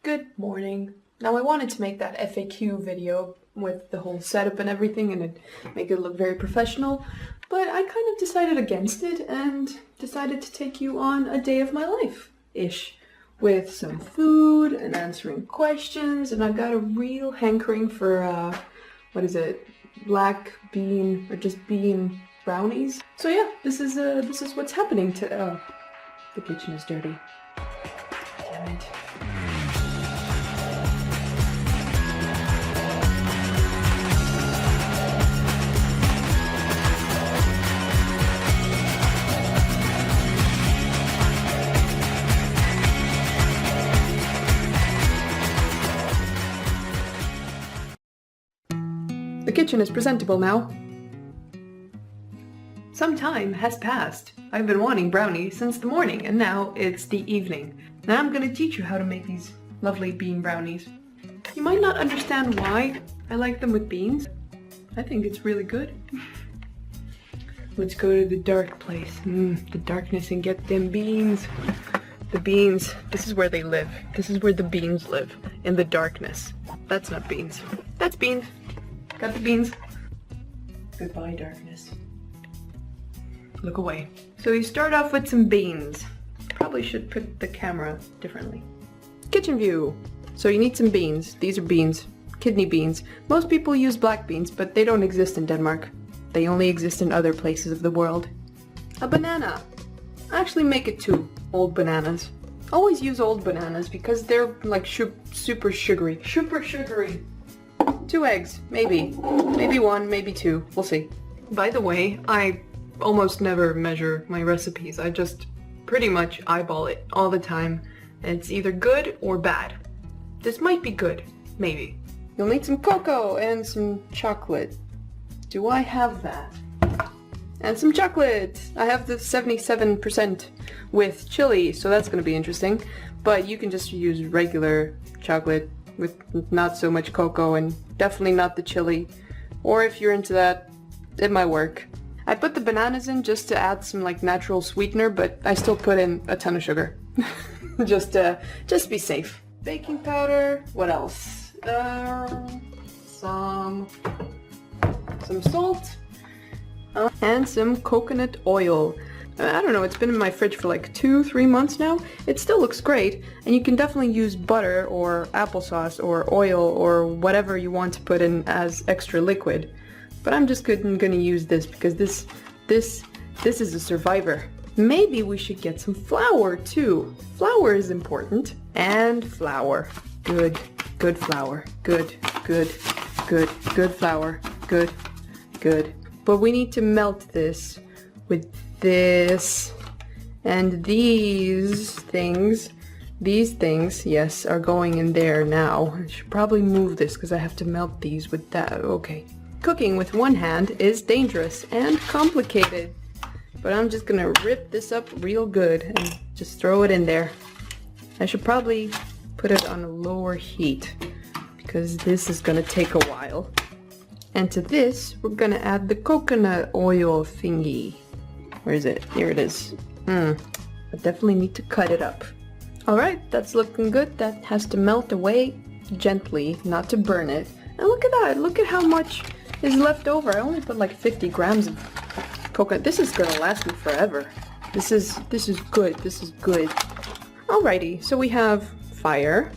Good morning. Now I wanted to make that FAQ video with the whole setup and everything and make it look very professional, but I kind of decided against it and decided to take you on a day of my life-ish with some food and answering questions, and I got a real hankering for, what is it, black bean or just bean brownies. So yeah, this is what's happening to, the kitchen is dirty. Damn it. The kitchen is presentable now. Some time has passed. I've been wanting brownies since the morning, and now it's the evening. Now I'm gonna teach you how to make these lovely bean brownies. You might not understand why I like them with beans. I think it's really good. Let's go to the dark place. The darkness, and get them beans. The beans, this is where they live. This is where the beans live, in the darkness. That's not beans. That's beans. Got the beans. Goodbye, darkness. Look away. So you start off with some beans. Probably should put the camera differently. Kitchen view. So you need some beans. These are beans. Kidney beans. Most people use black beans, but they don't exist in Denmark. They only exist in other places of the world. A banana. Actually make it 2 old bananas. Always use old bananas because they're like super sugary. Super sugary. 2 eggs, maybe. Maybe 1, maybe 2. We'll see. By the way, I almost never measure my recipes. I just pretty much eyeball it all the time. And it's either good or bad. This might be good. Maybe. You'll need some cocoa and some chocolate. Do I have that? And some chocolate! I have the 77% with chili, so that's gonna be interesting. But you can just use regular chocolate with not so much cocoa, and definitely not the chili. Or if you're into that, it might work. I put the bananas in just to add some like natural sweetener, but I still put in a ton of sugar. just to be safe. Baking powder, what else? Some salt, and some coconut oil. I don't know, it's been in my fridge for like 2-3 months now. It still looks great, and you can definitely use butter or applesauce or oil or whatever you want to put in as extra liquid. But I'm just gonna use this because this is a survivor. Maybe we should get some flour too. Flour is important. And flour. Good flour. Good flour. Good. But we need to melt this with this, and these things, yes, are going in there now. I should probably move this because I have to melt these with that. Okay. Cooking with one hand is dangerous and complicated, but I'm just gonna rip this up real good and just throw it in there. I should probably put it on a lower heat because this is gonna take a while. And to this, we're gonna add the coconut oil thingy. Where is it? Here it is. I definitely need to cut it up. Alright, that's looking good. That has to melt away gently, not to burn it. And look at that! Look at how much is left over. I only put like 50 grams of coconut. This is gonna last me forever. This is good. This is good. Alrighty, so we have fire,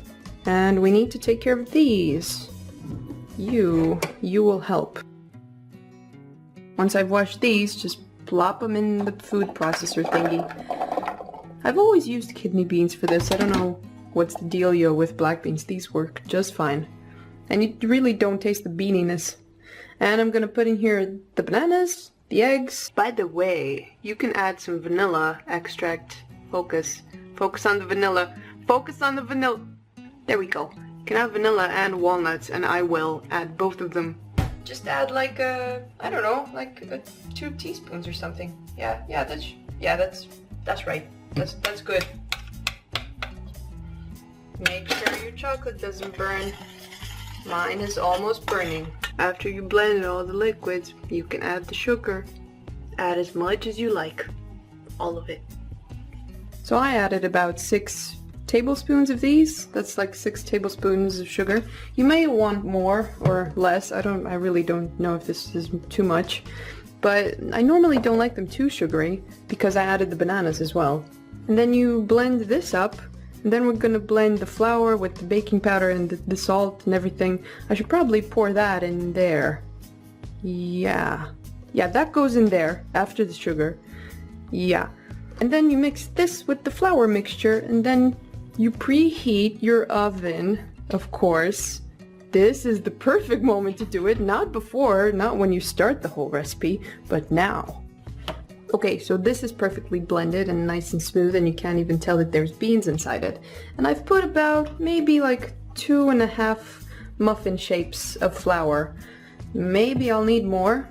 and we need to take care of these. You will help. Once I've washed these, just plop them in the food processor thingy. I've always used kidney beans for this. I don't know what's the dealio with black beans. These work just fine. And you really don't taste the beaniness. And I'm gonna put in here the bananas, the eggs. By the way, you can add some vanilla extract. Focus on the vanilla. Focus on the vanilla. There we go. You can have vanilla and walnuts, and I will add both of them. Just add like I don't know, like 2 teaspoons or something. Yeah, that's right. That's good. Make sure your chocolate doesn't burn. Mine is almost burning. After you blend all the liquids, you can add the sugar. Add as much as you like. All of it. So I added about 6 tablespoons of these. That's like 6 tablespoons of sugar. You may want more or less. I really don't know if this is too much. But I normally don't like them too sugary because I added the bananas as well. And then you blend this up. And then we're gonna blend the flour with the baking powder and the salt and everything. I should probably pour that in there. Yeah, that goes in there after the sugar. Yeah. And then you mix this with the flour mixture, and then you preheat your oven, of course. This is the perfect moment to do it, not before, not when you start the whole recipe, but now. Okay, so this is perfectly blended and nice and smooth, and you can't even tell that there's beans inside it. And I've put about maybe like 2.5 muffin shapes of flour. Maybe I'll need more.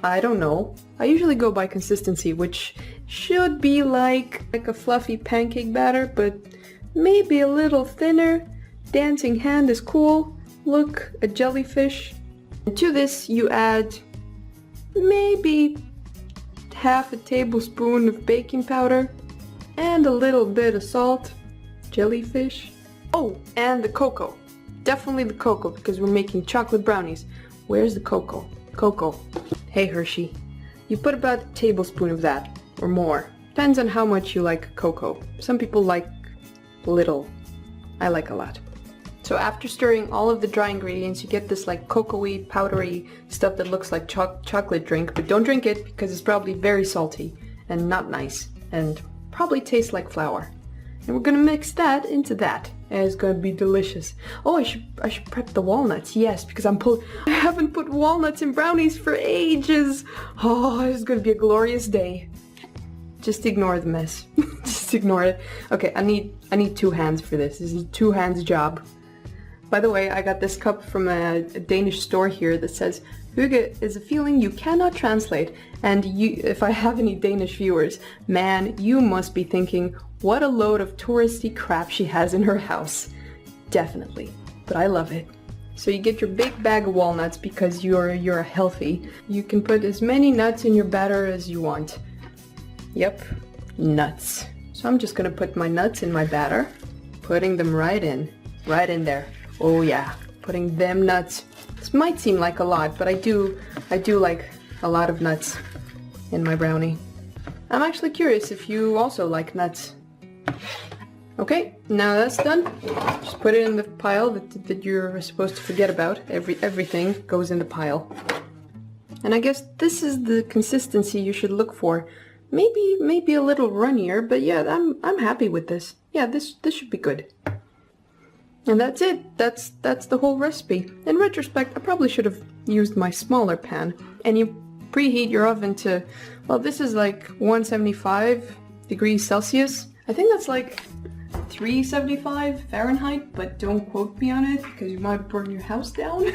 I don't know. I usually go by consistency, which should be like a fluffy pancake batter, but maybe a little thinner. Dancing hand is cool. Look, a jellyfish. And to this you add maybe half a tablespoon of baking powder and a little bit of salt. Jellyfish. Oh, and the cocoa. Definitely the cocoa because we're making chocolate brownies. Where's the cocoa? Cocoa. Hey Hershey. You put about a tablespoon of that or more. Depends on how much you like cocoa. Some people like little. I like a lot. So after stirring all of the dry ingredients, you get this like cocoa-y, powdery stuff that looks like chocolate drink, but don't drink it because it's probably very salty and not nice and probably tastes like flour. And we're gonna mix that into that, and it's gonna be delicious. Oh, I should prep the walnuts. Yes, because I haven't put walnuts in brownies for ages. Oh, it's gonna be a glorious day. Just ignore the mess. Just ignore it. Okay, I need 2 hands for this. This is a 2 hands job. By the way, I got this cup from a Danish store here that says, Hygge is a feeling you cannot translate. And if I have any Danish viewers, man, you must be thinking, what a load of touristy crap she has in her house. Definitely. But I love it. So you get your big bag of walnuts because you're healthy. You can put as many nuts in your batter as you want. Yep, nuts. So I'm just gonna put my nuts in my batter, putting them right in there. Oh yeah, putting them nuts. This might seem like a lot, but I do like a lot of nuts in my brownie. I'm actually curious if you also like nuts. Okay, now that's done. Just put it in the pile that you're supposed to forget about. Everything goes in the pile. And I guess this is the consistency you should look for. Maybe a little runnier, but yeah, I'm happy with this. Yeah, this should be good. And that's it. That's the whole recipe. In retrospect, I probably should have used my smaller pan. And you preheat your oven to, well, this is like 175 degrees Celsius. I think that's like 375 Fahrenheit, but don't quote me on it because you might burn your house down.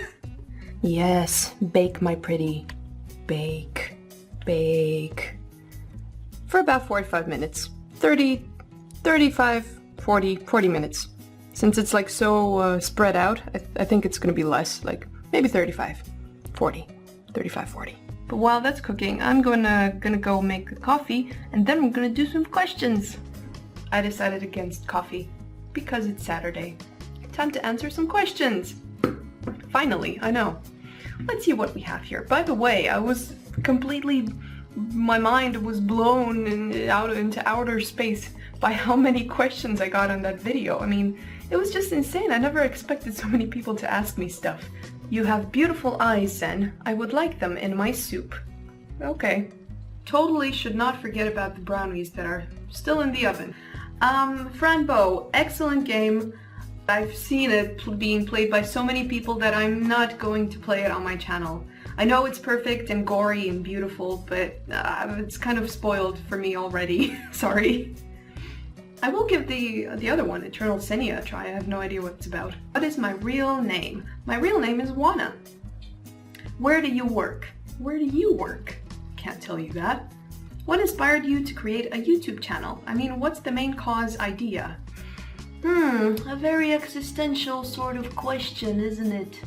Yes, bake my pretty. Bake. Bake. For about 45 minutes. 30, 35, 40 minutes. Since it's like so spread out, I think it's gonna be less, like maybe 35, 40. But while that's cooking, I'm gonna go make the coffee, and then we're gonna do some questions. I decided against coffee because it's Saturday. Time to answer some questions. Finally, I know. Let's see what we have here. By the way, my mind was blown out into outer space by how many questions I got on that video. I mean, it was just insane. I never expected so many people to ask me stuff. You have beautiful eyes, Zen. I would like them in my soup. Okay. Totally should not forget about the brownies that are still in the oven. Fran Bow, excellent game. I've seen it being played by so many people that I'm not going to play it on my channel. I know it's perfect and gory and beautiful, but it's kind of spoiled for me already. Sorry. I will give the other one, Eternal Senia, a try. I have no idea what it's about. What is my real name? My real name is Juana. Where do you work? Where do you work? Can't tell you that. What inspired you to create a YouTube channel? I mean, what's the main cause idea? A very existential sort of question, isn't it?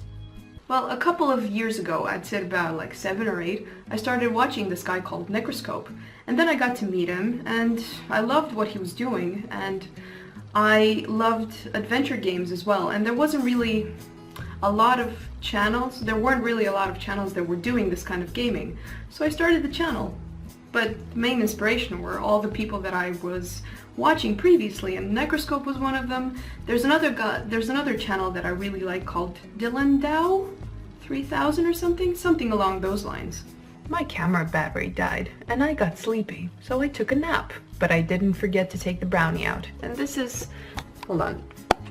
Well, a couple of years ago, I'd say about like 7 or 8, I started watching this guy called Necroscope. And then I got to meet him, and I loved what he was doing, and I loved adventure games as well, and there wasn't really a lot of channels. There weren't really a lot of channels that were doing this kind of gaming. So I started the channel. But the main inspiration were all the people that I was watching previously, and Necroscope was one of them. There's another channel that I really like called Dylan Dow 3000 or something along those lines. My camera battery died, and I got sleepy, so I took a nap. But I didn't forget to take the brownie out. And this is, hold on,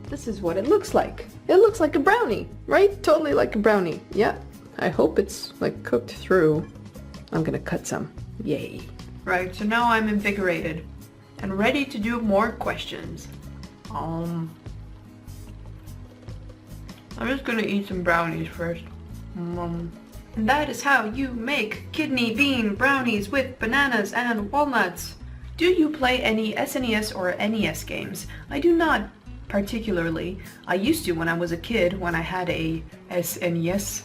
this is what it looks like. It looks like a brownie, right? Totally like a brownie. Yeah, I hope it's like cooked through. I'm gonna cut some. Yay. Right, so now I'm invigorated and ready to do more questions. I'm just gonna eat some brownies first. And that is how you make kidney bean brownies with bananas and walnuts. Do you play any SNES or NES games? I do not particularly. I used to when I was a kid, when I had a SNES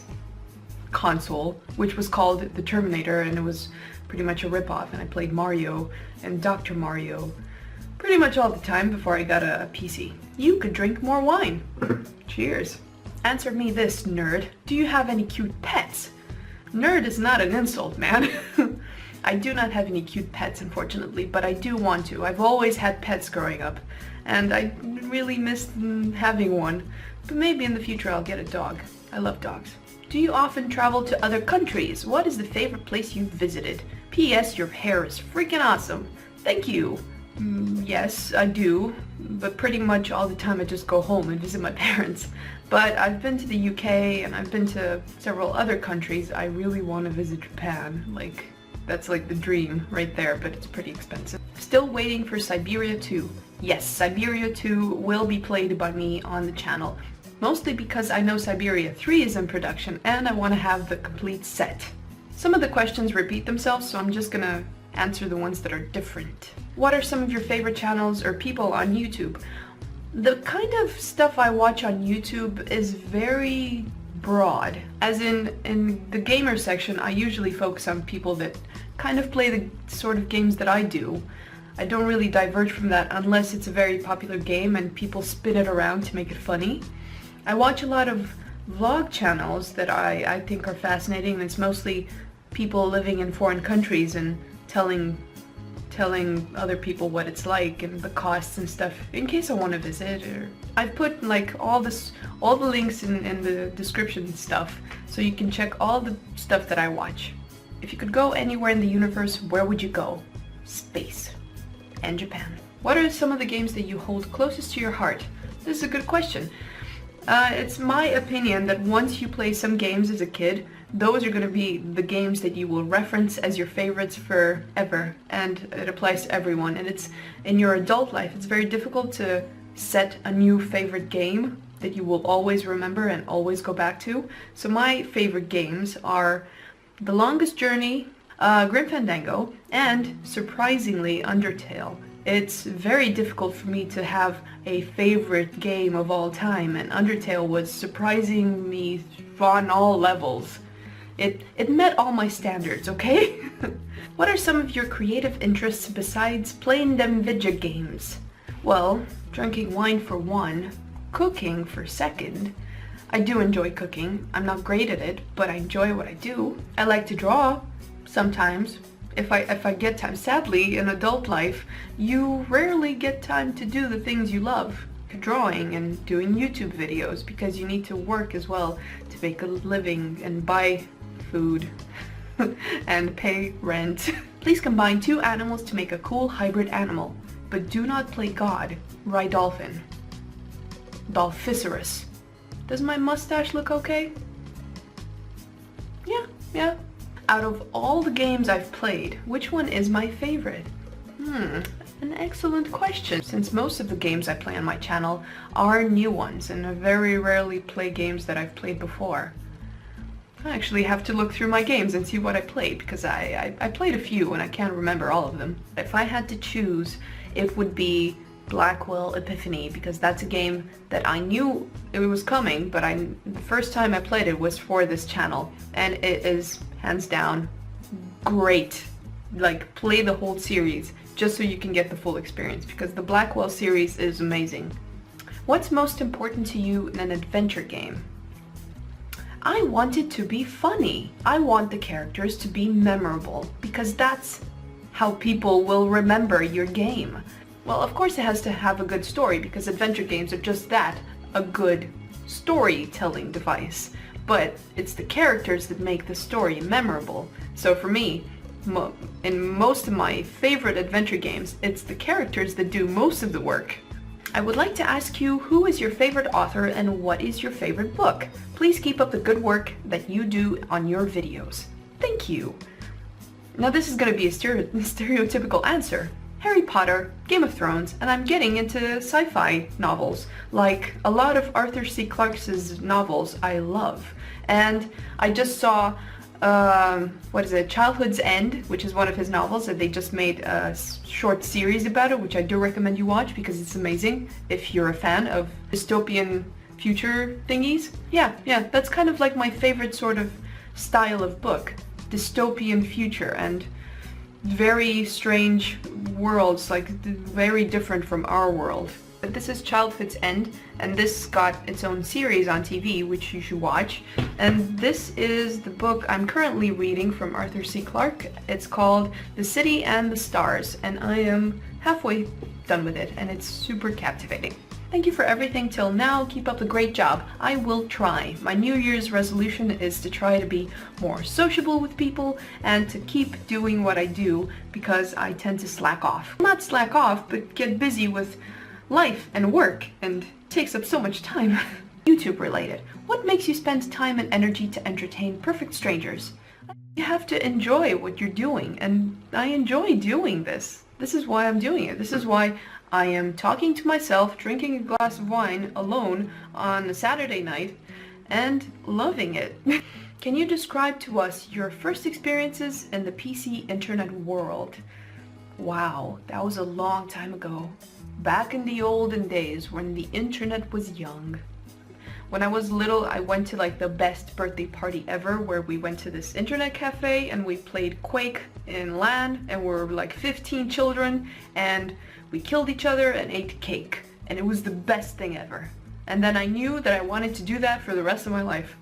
console, which was called the Terminator, and it was pretty much a rip-off, and I played Mario and Dr. Mario pretty much all the time before I got a PC. You could drink more wine. Cheers. Answer me this, nerd. Do you have any cute pets? Nerd is not an insult, man. I do not have any cute pets, unfortunately, but I do want to. I've always had pets growing up, and I really missed having one. But maybe in the future I'll get a dog. I love dogs. Do you often travel to other countries? What is the favorite place you've visited? P.S. Your hair is freaking awesome. Thank you. Yes, I do, but pretty much all the time I just go home and visit my parents. But I've been to the UK and I've been to several other countries. I really want to visit Japan. Like, that's like the dream right there, but it's pretty expensive. Still waiting for Siberia 2. Yes, Siberia 2 will be played by me on the channel. Mostly because I know Siberia 3 is in production and I want to have the complete set. Some of the questions repeat themselves, so I'm just gonna answer the ones that are different. What are some of your favorite channels or people on YouTube? The kind of stuff I watch on YouTube is very broad. As in the gamer section, I usually focus on people that kind of play the sort of games that I do. I don't really diverge from that unless it's a very popular game and people spin it around to make it funny. I watch a lot of vlog channels that I think are fascinating. It's mostly people living in foreign countries and telling other people what it's like and the costs and stuff in case I want to visit. Or I've put like all the links in the description and stuff, so you can check all the stuff that I watch. If you could go anywhere in the universe, where would you go? Space and Japan. What are some of the games that you hold closest to your heart? This is a good question. It's my opinion that once you play some games as a kid, those are going to be the games that you will reference as your favorites forever, and it applies to everyone. And it's in your adult life, it's very difficult to set a new favorite game that you will always remember and always go back to. So my favorite games are The Longest Journey, Grim Fandango, and surprisingly Undertale. It's very difficult for me to have a favorite game of all time, and Undertale was surprising me on all levels. It met all my standards, okay? What are some of your creative interests besides playing them video games? Well, drinking wine for one, cooking for second. I do enjoy cooking. I'm not great at it, but I enjoy what I do. I like to draw, sometimes. If I get time. Sadly, in adult life, you rarely get time to do the things you love. Drawing and doing YouTube videos, because you need to work as well to make a living and buy food and pay rent. Please combine two animals to make a cool hybrid animal, but do not play God. Rhydolphin. Dolphisaurus. Does my mustache look okay? Yeah. Out of all the games I've played, which one is my favorite? An excellent question, since most of the games I play on my channel are new ones, and I very rarely play games that I've played before. I actually have to look through my games and see what I played, because I played a few and I can't remember all of them. If I had to choose, it would be Blackwell Epiphany, because that's a game that I knew it was coming, but the first time I played it was for this channel, and it is hands down great. Like, play the whole series. just so you can get the full experience, because the Blackwell series is amazing. What's most important to you in an adventure game? I want it to be funny. I want the characters to be memorable, because that's how people will remember your game. Well, of course it has to have a good story, because adventure games are just that, a good storytelling device. But it's the characters that make the story memorable. So for me, in most of my favorite adventure games, it's the characters that do most of the work. I would like to ask you, who is your favorite author and what is your favorite book? Please keep up the good work that you do on your videos. Thank you. Now this is going to be a stereotypical answer. Harry Potter, Game of Thrones, and I'm getting into sci-fi novels. Like a lot of Arthur C. Clarke's novels I love. And I just saw, Childhood's End, which is one of his novels, that they just made a short series about it, which I do recommend you watch because it's amazing if you're a fan of dystopian future thingies. Yeah, that's kind of like my favorite sort of style of book. Dystopian future and very strange worlds, like very different from our world. But this is Childhood's End, and this got its own series on TV, which you should watch. And this is the book I'm currently reading from Arthur C. Clarke. It's called The City and the Stars, and I am halfway done with it, and it's super captivating. Thank you for everything till now. Keep up the great job. I will try. My New Year's resolution is to try to be more sociable with people and to keep doing what I do, because I tend to slack off. Not slack off, but get busy with life and work, and takes up so much time. YouTube related. What makes you spend time and energy to entertain perfect strangers? You have to enjoy what you're doing, and I enjoy doing this. This is why I'm doing it. This is why I am talking to myself, drinking a glass of wine alone on a Saturday night, and loving it. Can you describe to us your first experiences in the PC internet world? Wow, that was a long time ago. Back in the olden days when the internet was young. When I was little, I went to like the best birthday party ever, where we went to this internet cafe and we played Quake in LAN, and we're like 15 children, and we killed each other and ate cake, and it was the best thing ever. And then I knew that I wanted to do that for the rest of my life.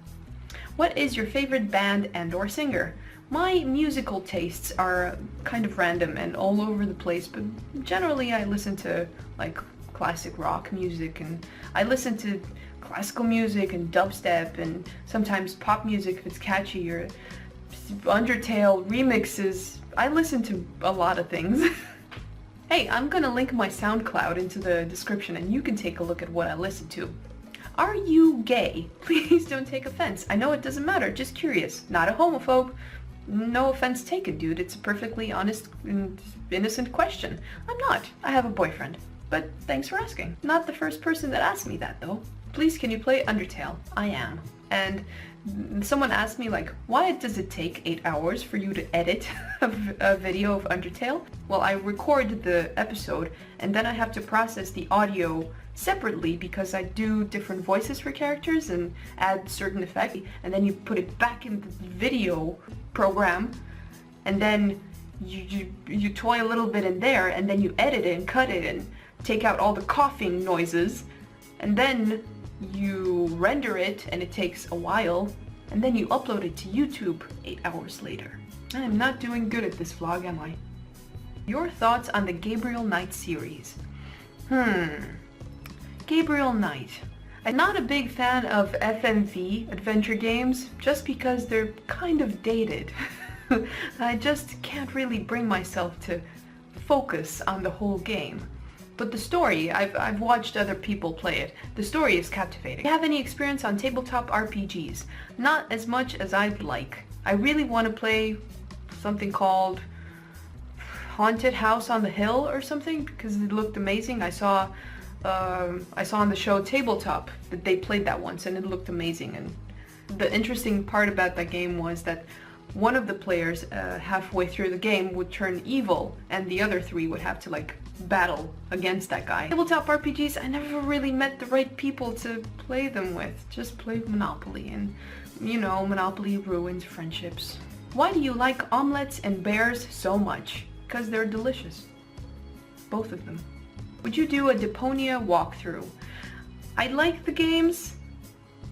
What is your favorite band and/or singer? My musical tastes are kind of random and all over the place, but generally I listen to like classic rock music, and I listen to classical music and dubstep and sometimes pop music if it's catchy, or Undertale remixes. I listen to a lot of things. Hey, I'm gonna link my Soundcloud into the description and you can take a look at what I listen to. Are you gay? Please don't take offense. I know it doesn't matter, just curious. Not a homophobe. No offense taken, dude. It's a perfectly honest and innocent question. I'm not. I have a boyfriend. But thanks for asking. Not the first person that asked me that, though. Please, can you play Undertale? I am. And someone asked me, like, why does it take 8 hours for you to edit a video of Undertale? Well, I record the episode, and then I have to process the audio separately because I do different voices for characters and add certain effects, and then you put it back in the video program, and then you toy a little bit in there, and then you edit it and cut it and take out all the coughing noises, and then you render it, and it takes a while, and then you upload it to YouTube 8 hours later. I am not doing good at this vlog, am I? Your thoughts on the Gabriel Knight series? Gabriel Knight. I'm not a big fan of FMV adventure games, just because they're kind of dated. I just can't really bring myself to focus on the whole game. But the story, I've watched other people play it. The story is captivating. Do you have any experience on tabletop RPGs? Not as much as I'd like. I really want to play something called Haunted House on the Hill or something, because it looked amazing. I saw on the show Tabletop that they played that once, and it looked amazing. And the interesting part about that game was that one of the players halfway through the game would turn evil, and the other three would have to like battle against that guy. Tabletop RPGs, I never really met the right people to play them with. Just played Monopoly, and you know, Monopoly ruins friendships. Why do you like omelets and bears so much? Because they're delicious. both of them. Would you do a Deponia walkthrough? I like the games,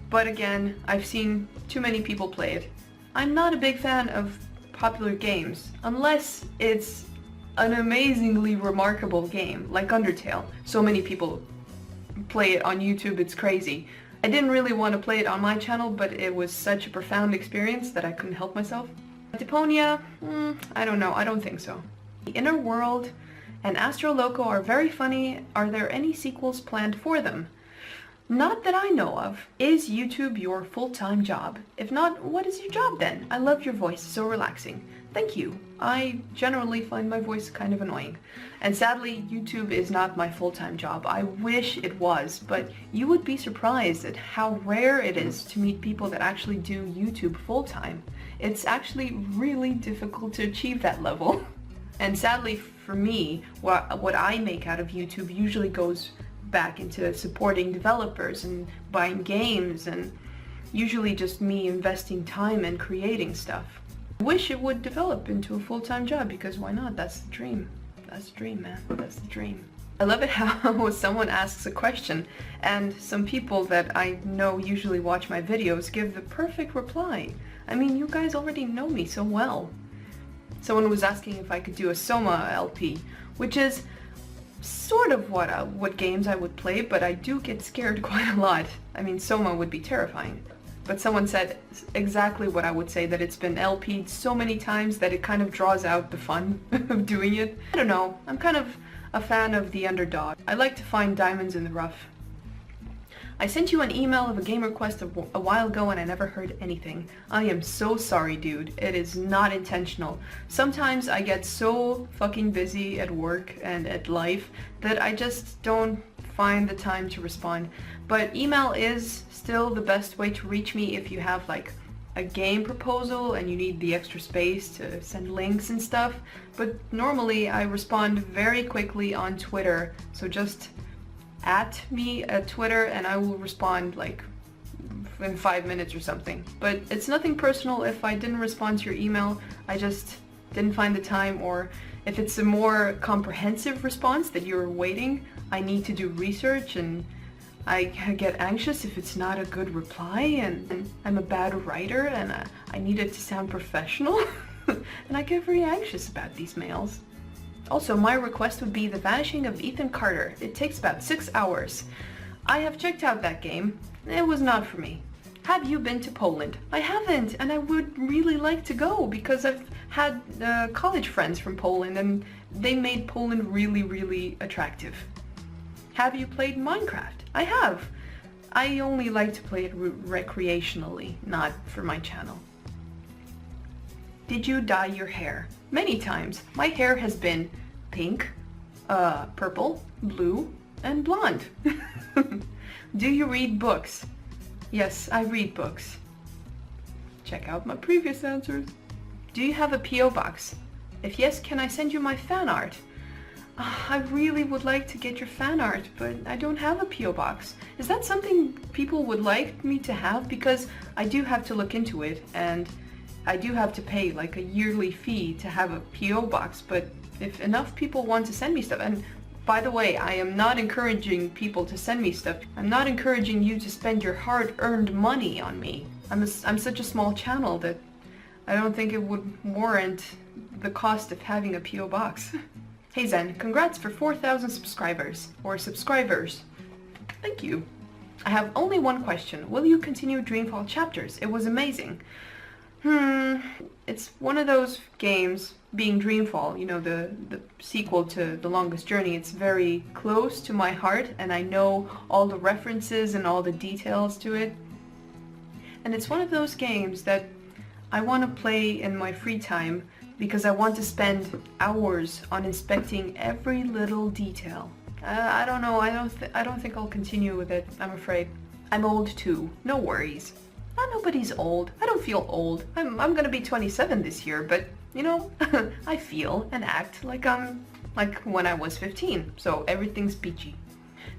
but again, I've seen too many people play it. I'm not a big fan of popular games, unless it's an amazingly remarkable game, like Undertale. So many people play it on YouTube, it's crazy. I didn't really want to play it on my channel, but it was such a profound experience that I couldn't help myself. Deponia, I don't know, I don't think so. The Inner World and Astro Loco are very funny. Are there any sequels planned for them? Not that I know of. Is YouTube your full-time job? If not, what is your job then? I love your voice, so relaxing. Thank you. I generally find my voice kind of annoying. And sadly, YouTube is not my full-time job. I wish it was, but you would be surprised at how rare it is to meet people that actually do YouTube full-time. It's actually really difficult to achieve that level. And sadly for me, what I make out of YouTube usually goes back into supporting developers and buying games, and usually just me investing time and creating stuff. I wish it would develop into a full-time job, because why not? That's the dream. That's the dream, man. That's the dream. I love it how someone asks a question and some people that I know usually watch my videos give the perfect reply. I mean, you guys already know me so well. Someone was asking if I could do a Soma LP, which is sort of what games I would play, but I do get scared quite a lot. I mean, Soma would be terrifying. But someone said exactly what I would say, that it's been LP'd so many times that it kind of draws out the fun of doing it. I don't know, I'm kind of a fan of the underdog. I like to find diamonds in the rough. I sent you an email of a game request a while ago and I never heard anything. I am so sorry, dude. It is not intentional. Sometimes I get so fucking busy at work and at life that I just don't find the time to respond. But email is still the best way to reach me if you have like a game proposal and you need the extra space to send links and stuff. But normally I respond very quickly on Twitter, so just at me at Twitter and I will respond like in 5 minutes or something. But it's nothing personal if I didn't respond to your email. I just didn't find the time, or if it's a more comprehensive response that you're waiting, I need to do research and I get anxious if it's not a good reply, and I'm a bad writer and I need it to sound professional and I get very anxious about these mails. Also, my request would be The Vanishing of Ethan Carter. It takes about 6 hours. I have checked out that game. It was not for me. Have you been to Poland? I haven't, and I would really like to go because I've had college friends from Poland and they made Poland really, really attractive. Have you played Minecraft? I have. I only like to play it recreationally, not for my channel. Did you dye your hair? Many times. My hair has been pink, purple, blue, and blonde. Do you read books? Yes, I read books. Check out my previous answers. Do you have a P.O. box? If yes, can I send you my fan art? I really would like to get your fan art, but I don't have a P.O. box. Is that something people would like me to have? Because I do have to look into it, and I do have to pay like a yearly fee to have a P.O. box, but if enough people want to send me stuff, and by the way, I am not encouraging people to send me stuff. I'm not encouraging you to spend your hard-earned money on me. I'm such a small channel that I don't think it would warrant the cost of having a P.O. box. Hey Zen, congrats for 4,000 subscribers, or subscribers. Thank you. I have only one question. Will you continue Dreamfall chapters? It was amazing. It's one of those games, being Dreamfall, you know, the sequel to The Longest Journey. It's very close to my heart and I know all the references and all the details to it. And it's one of those games that I want to play in my free time because I want to spend hours on inspecting every little detail. I don't know, I don't think I'll continue with it, I'm afraid. I'm old too, no worries. Nobody's old. I don't feel old. I'm gonna be 27 this year, but you know, I feel and act like I'm like when I was 15, so everything's peachy.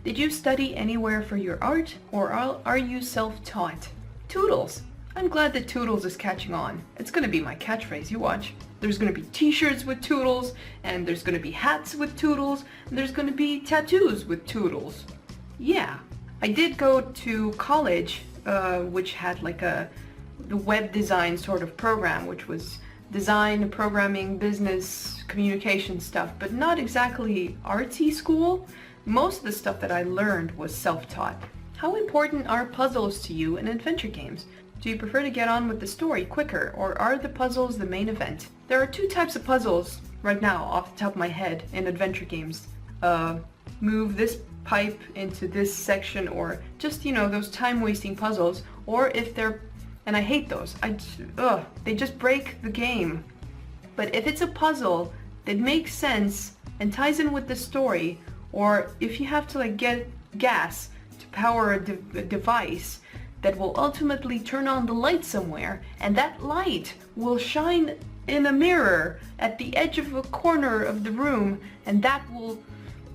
Did you study anywhere for your art, or are you self-taught? Toodles. I'm glad that Toodles is catching on. It's gonna be my catchphrase, you watch. There's gonna be t-shirts with Toodles, and there's gonna be hats with Toodles, and there's gonna be tattoos with Toodles. Yeah. I did go to college, which had like the web design sort of program, which was design, programming, business, communication stuff, but not exactly artsy school. Most of the stuff that I learned was self-taught. How important are puzzles to you in adventure games? Do you prefer to get on with the story quicker, or are the puzzles the main event? There are two types of puzzles right now off the top of my head in adventure games. Move this pipe into this section, or just, you know, those time-wasting puzzles, or if they're, and I hate those, they just break the game. But if it's a puzzle that makes sense and ties in with the story, or if you have to like get gas to power a device that will ultimately turn on the light somewhere, and that light will shine in a mirror at the edge of a corner of the room, and that will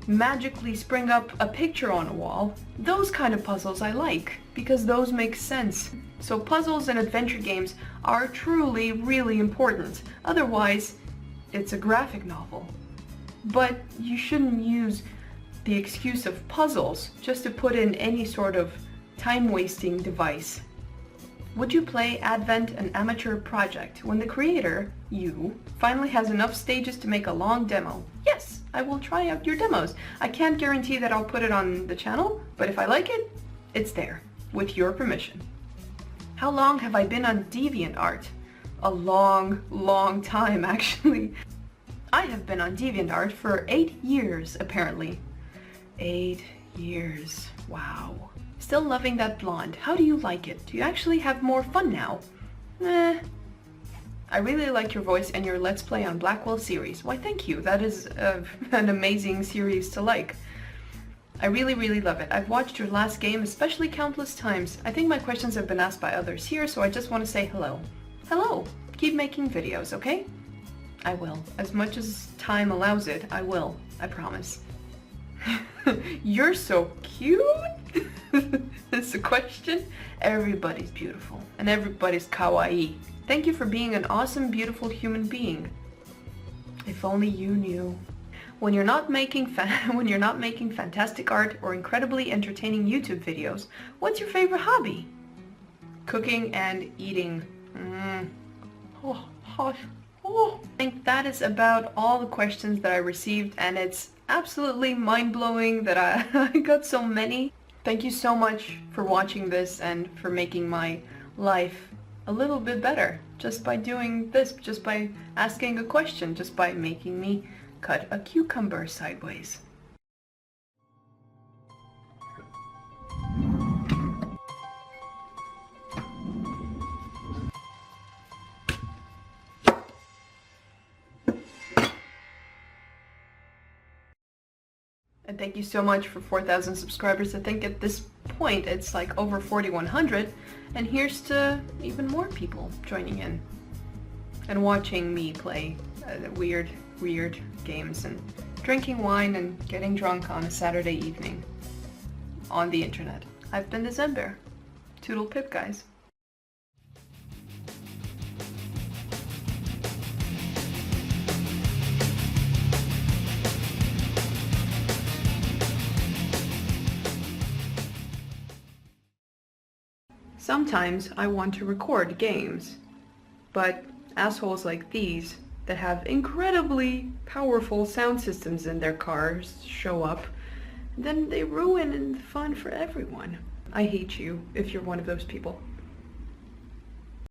magically spring up a picture on a wall. Those kind of puzzles I like, because those make sense. So puzzles in adventure games are truly really important. Otherwise, it's a graphic novel. But you shouldn't use the excuse of puzzles just to put in any sort of time-wasting device. Would you play Advent, an amateur project, when the creator, you, finally has enough stages to make a long demo? Yes, I will try out your demos. I can't guarantee that I'll put it on the channel, but if I like it, it's there, with your permission. How long have I been on DeviantArt? A long time, actually. I have been on DeviantArt for 8 years, apparently. 8 years. Wow. Still loving that blonde. How do you like it? Do you actually have more fun now? I really like your voice and your Let's Play on Blackwell series. Why, thank you. That is an amazing series to like. I really love it. I've watched your last game, especially countless times. I think my questions have been asked by others here, so I just want to say hello. Hello. Keep making videos, okay? I will. As much as time allows it, I will. I promise. You're so cute! That's a question. Everybody's beautiful, and everybody's kawaii. Thank you for being an awesome, beautiful human being. If only you knew. When you're not making fantastic art or incredibly entertaining YouTube videos, what's your favorite hobby? Cooking and eating. I think that is about all the questions that I received, and it's absolutely mind-blowing that I got so many. Thank you so much for watching this and for making my life a little bit better just by doing this, just by asking a question, just by making me cut a cucumber sideways. And thank you so much for 4,000 subscribers. I think at this point it's like over 4,100, and here's to even more people joining in and watching me play weird games and drinking wine and getting drunk on a Saturday evening on the internet. I've been the ZenBear. Toodle pip, guys. Sometimes I want to record games, but assholes like these that have incredibly powerful sound systems in their cars show up, then they ruin the fun for everyone. I hate you if you're one of those people.